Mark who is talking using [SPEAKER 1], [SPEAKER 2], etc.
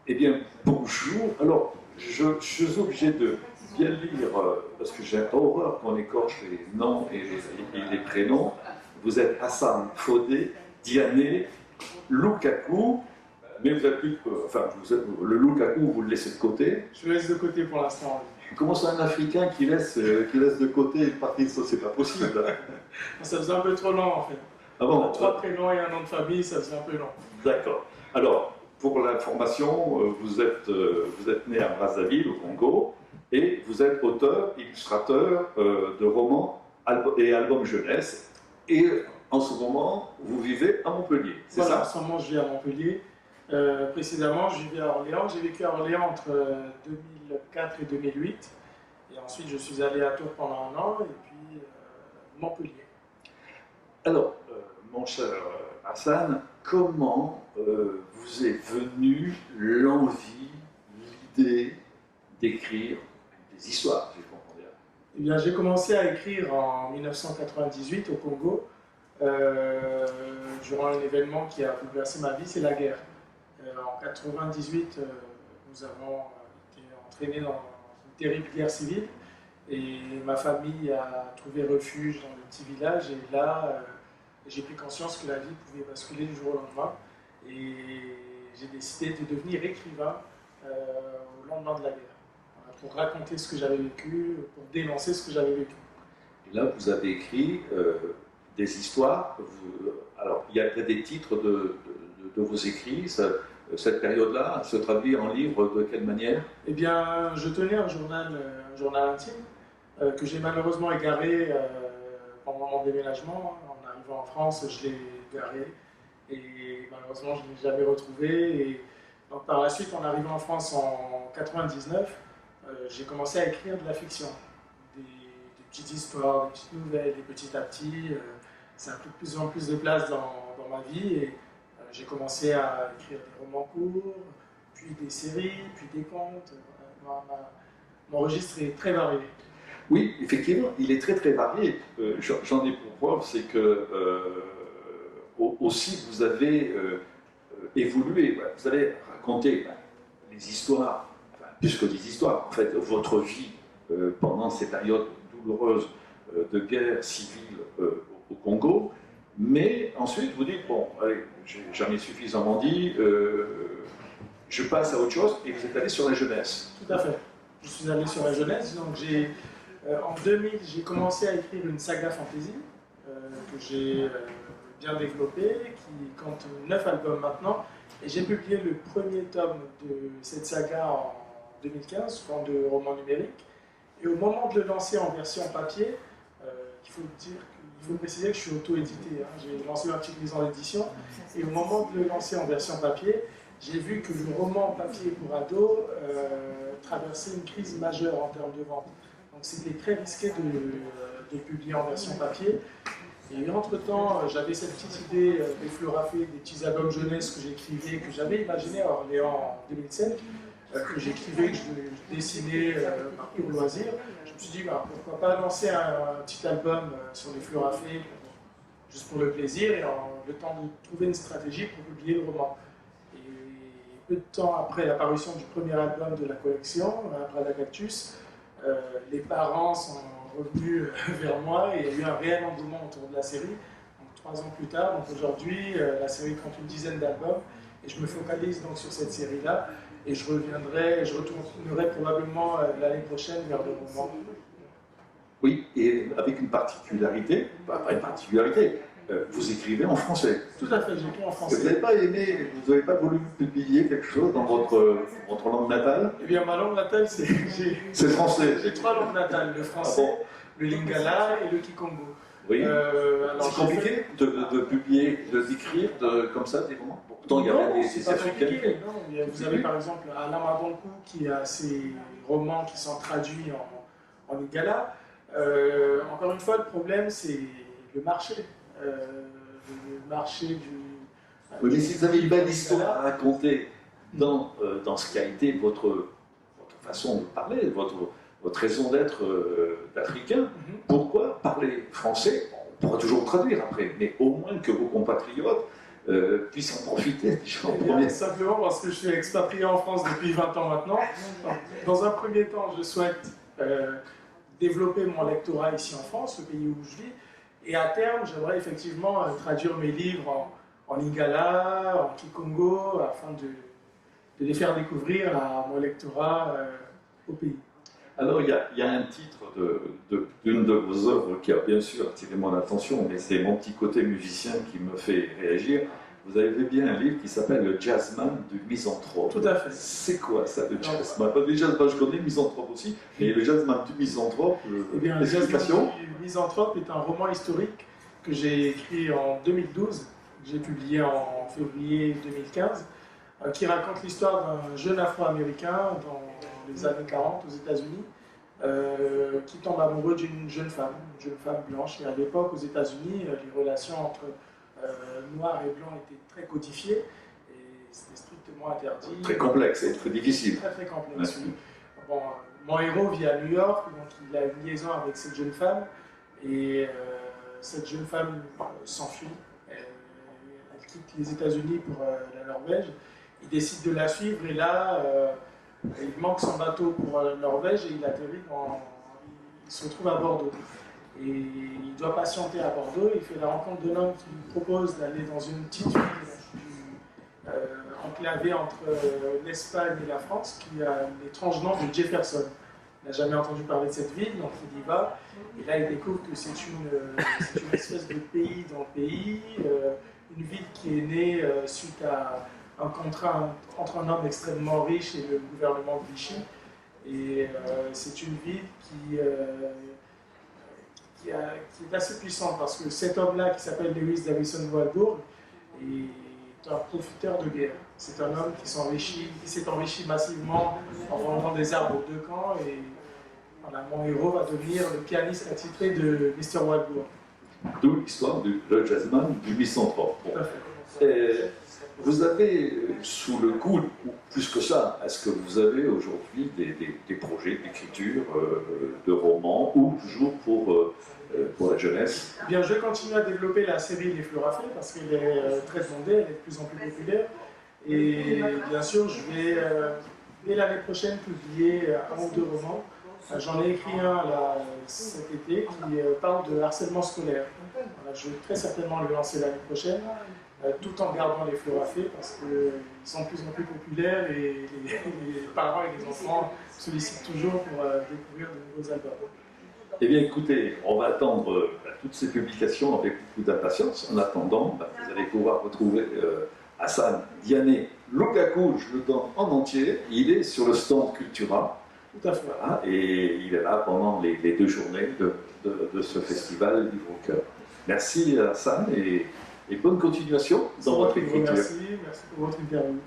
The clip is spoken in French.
[SPEAKER 1] Eh bien, bonjour. Alors, je suis obligé de bien lire, parce que j'ai horreur qu'on écorche les noms et les prénoms. Vous êtes Hassan Fodé, Diané, Lukaku, mais vous êtes plus. Enfin, le Lukaku, vous le laissez de côté.
[SPEAKER 2] Je le laisse de côté pour l'instant.
[SPEAKER 1] Comment c'est un Africain qui laisse de côté le parti? Ça, c'est pas possible.
[SPEAKER 2] Ça faisait un peu trop long en fait.
[SPEAKER 1] Ah bon?
[SPEAKER 2] 3 prénoms et un nom de famille, ça faisait un peu long.
[SPEAKER 1] D'accord. Alors, pour l'information, vous êtes né à Brazzaville, au Congo, et vous êtes auteur, illustrateur de romans et albums jeunesse. Et en ce moment, vous vivez à Montpellier, c'est
[SPEAKER 2] voilà,
[SPEAKER 1] ça?
[SPEAKER 2] en ce moment, je vis à Montpellier. Précédemment, je vivais à Orléans. J'ai vécu à Orléans entre 2004 et 2008. Et ensuite, je suis allé à Tours pendant un an, et puis Montpellier.
[SPEAKER 1] Alors, mon cher Hassan, comment vous est venue l'envie, l'idée d'écrire des histoires, si je comprends bien?
[SPEAKER 2] Eh bien, j'ai commencé à écrire en 1998 au Congo, durant un événement qui a bouleversé ma vie, c'est la guerre. En 1998, nous avons été entraînés dans une terrible guerre civile et ma famille a trouvé refuge dans le petit village, et là, j'ai pris conscience que la vie pouvait basculer du jour au lendemain, et j'ai décidé de devenir écrivain au lendemain de la guerre, voilà, pour raconter ce que j'avais vécu, pour dénoncer ce que j'avais vécu.
[SPEAKER 1] Et là, vous avez écrit des histoires. Alors, il y a des titres de vos écrits. Cette période-là se traduit en livre de quelle manière?
[SPEAKER 2] Eh bien, je tenais un journal intime que j'ai malheureusement égaré pendant mon déménagement. En arrivant en France, je l'ai égaré et malheureusement, je ne l'ai jamais retrouvé. Et donc, par la suite, en arrivant en France en 99, j'ai commencé à écrire de la fiction, des petites histoires, des petites nouvelles, et petit à petit, ça a pris de plus en plus de place dans ma vie, et j'ai commencé à écrire des romans courts, puis des séries, puis des contes. Mon registre est très varié.
[SPEAKER 1] Oui, effectivement, il est très très varié. J'en ai pour preuve, c'est que aussi vous avez évolué. Vous avez raconté les histoires, enfin, plus que des histoires, en fait, votre vie pendant ces périodes douloureuses de guerre civile au Congo. Mais ensuite, vous dites, bon, allez, j'en ai suffisamment dit, je passe à autre chose, et vous êtes allé sur la jeunesse.
[SPEAKER 2] Tout à fait. Je suis allé sur la jeunesse, donc en 2000, j'ai commencé à écrire une saga fantasy que j'ai bien développée, qui compte 9 albums maintenant, et j'ai publié le premier tome de cette saga en 2015, sous forme de roman numérique, et au moment de le lancer en version papier, il faut préciser que je suis auto-édité, hein. J'ai lancé ma petite mise en édition, et au moment de le lancer en version papier, j'ai vu que le roman papier pour ados traversait une crise majeure en termes de vente. Donc c'était très risqué de publier en version papier. Et entre-temps, j'avais cette petite idée des Florafé, des petits albums jeunesse que j'écrivais, que j'avais imaginé à Orléans en 2007, que j'écrivais, que je dessinais par pur loisir. Je me suis dit, pourquoi pas lancer un petit album sur les Florafé, juste pour le plaisir, et le temps de trouver une stratégie pour publier le roman. Et peu de temps après l'apparition du premier album de la collection, après la Cactus, les parents sont revenus vers moi, et il y a eu un réel engouement autour de la série. Donc 3 ans plus tard, donc aujourd'hui, la série compte une dizaine d'albums, et je me focalise donc sur cette série-là, et je retournerai probablement l'année prochaine vers le roman.
[SPEAKER 1] Oui, et avec une particularité, pas une particularité, vous écrivez en français.
[SPEAKER 2] Tout à fait, j'écris en français.
[SPEAKER 1] Vous n'avez pas aimé, vous n'avez pas voulu publier quelque chose dans votre langue natale?
[SPEAKER 2] Eh bien, ma langue natale, c'est
[SPEAKER 1] français.
[SPEAKER 2] J'ai 3 langues natales, le français, le lingala et le kikongo.
[SPEAKER 1] Oui. C'est compliqué de publier, d'écrire comme ça des romans? Pourtant, il y a des Africains.
[SPEAKER 2] Vous avez par exemple Alain Mabonkou qui a ses romans qui sont traduits en lingala. Encore une fois, le problème, c'est le marché. Le marché du...
[SPEAKER 1] Oui, mais si vous avez une belle histoire à raconter dans ce qui a été votre façon de parler, votre raison d'être d'Africain, pourquoi parler français? On pourra toujours traduire après, mais au moins que vos compatriotes puissent en profiter déjà en
[SPEAKER 2] Eh bien,
[SPEAKER 1] premier.
[SPEAKER 2] simplement parce que je suis expatrié en France depuis 20 ans maintenant. Dans un premier temps, je souhaite développer mon lectorat ici en France, le pays où je vis. Et à terme, j'aimerais effectivement traduire mes livres en lingala, en kikongo, afin de les faire découvrir à mon lectorat au pays.
[SPEAKER 1] Alors, il y a un titre d'une de vos œuvres qui a bien sûr attiré mon attention, mais c'est mon petit côté musicien qui me fait réagir. Vous avez bien un livre qui s'appelle Le Jazzman du Misanthrope.
[SPEAKER 2] Tout à fait.
[SPEAKER 1] C'est quoi ça, le jazzman? Déjà, je connais le Misanthrope aussi, mais le Jazzman du Misanthrope,
[SPEAKER 2] Eh bien, Le
[SPEAKER 1] l'explication.
[SPEAKER 2] Jazzman du Misanthrope est un roman historique que j'ai écrit en 2012, que j'ai publié en février 2015, qui raconte l'histoire d'un jeune Afro-Américain dans les années 40 aux États-Unis, qui tombe amoureux d'une jeune femme blanche. Et à l'époque, aux États-Unis, les relations entre noirs et blancs étaient très codifiées et c'était strictement interdit.
[SPEAKER 1] Très complexe et très difficile.
[SPEAKER 2] Très très complexe.
[SPEAKER 1] Ouais.
[SPEAKER 2] Oui. Bon, mon héros vit à New York, donc il a une liaison avec cette jeune femme et cette jeune femme s'enfuit. Elle quitte les États-Unis pour la Norvège. Il décide de la suivre et là, il manque son bateau pour la Norvège et il atterrit il se retrouve à Bordeaux. Et il doit patienter à Bordeaux. Il fait la rencontre d'un homme qui lui propose d'aller dans une petite ville enclavée entre l'Espagne et la France, qui a l'étrange nom de Jefferson. Il n'a jamais entendu parler de cette ville, donc il y va. Et là, il découvre que c'est une espèce de pays dans le pays, une ville qui est née suite à un contrat entre un homme extrêmement riche et le gouvernement de Vichy. Et c'est une ville qui est assez puissante parce que cet homme-là, qui s'appelle Lewis Davison Walbourg, est un profiteur de guerre. C'est un homme qui s'est enrichi massivement en vendant des armes aux deux camps. Et voilà, mon héros va devenir le pianiste attitré de Mr. Walbourg.
[SPEAKER 1] D'où l'histoire du le Jazzman du Misanthrope.
[SPEAKER 2] Tout à fait.
[SPEAKER 1] Vous avez sous le coude, ou plus que ça, est-ce que vous avez aujourd'hui des projets d'écriture, de romans, ou toujours pour la jeunesse?
[SPEAKER 2] Eh bien, je continue à développer la série Les Fleurs à Fées parce qu'elle est très demandée, elle est de plus en plus populaire. Et bien sûr, je vais, dès l'année prochaine, publier un ou deux romans. J'en ai écrit un là, cet été qui parle de harcèlement scolaire. Voilà, je vais très certainement le lancer l'année prochaine, tout en gardant les Fleurs à Fées parce qu'ils sont de plus en plus populaires et les parents et les enfants sollicitent toujours pour découvrir de nouveaux albums.
[SPEAKER 1] Eh bien, écoutez, on va attendre toutes ces publications avec beaucoup d'impatience. En attendant, vous allez pouvoir retrouver Hassan Diané Lukaku, je le donne en entier. Il est sur le stand Cultura.
[SPEAKER 2] Tout à fait.
[SPEAKER 1] Voilà, et il est là pendant les 2 journées de ce festival Livre au cœur. Merci Hassan et bonne continuation dans votre écriture.
[SPEAKER 2] Merci pour votre interview.